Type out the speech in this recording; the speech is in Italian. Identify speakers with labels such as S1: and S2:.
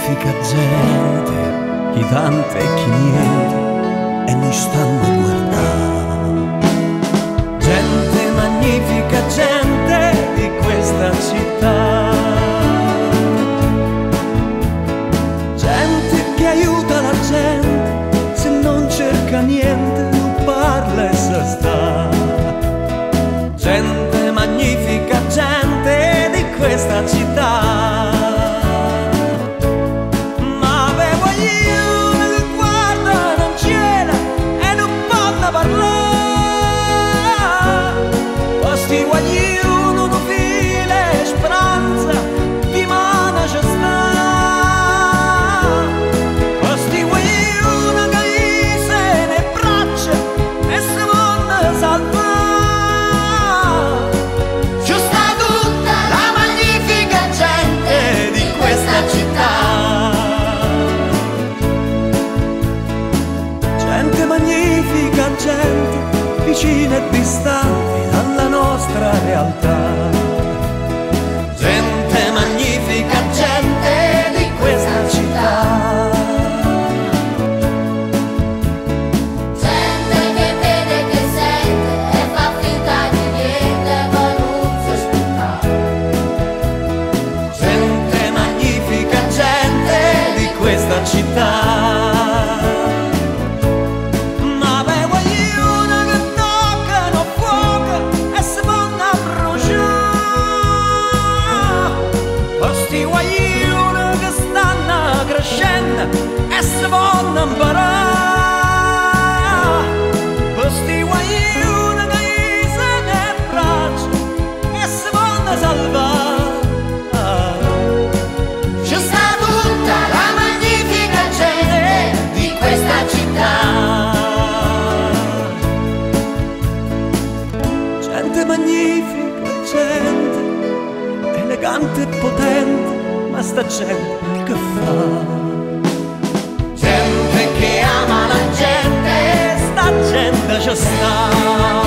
S1: magnifica gente, chi tante e chi niente, e noi stanno a guardare. Gente magnifica gente di questa città, gente che aiuta la gente, se non cerca niente non parla e se sta. Gente magnifica gente di questa città. Gente vicine e distanti dalla nostra realtà. Gente magnifica gente di questa città.
S2: Gente che vede, che sente e fa finta di niente, ma non si aspetta.
S1: Gente magnifica gente di questa città. E se vanno a imparare, questi guaglioni che se ne braccia e se vanno a salvare.
S2: Ci sta tutta la magnifica gente di questa città.
S1: Gente magnifica, gente elegante e potente, ma sta gente che fa?
S2: Gente che ama la gente,
S1: Sta gente ci sta.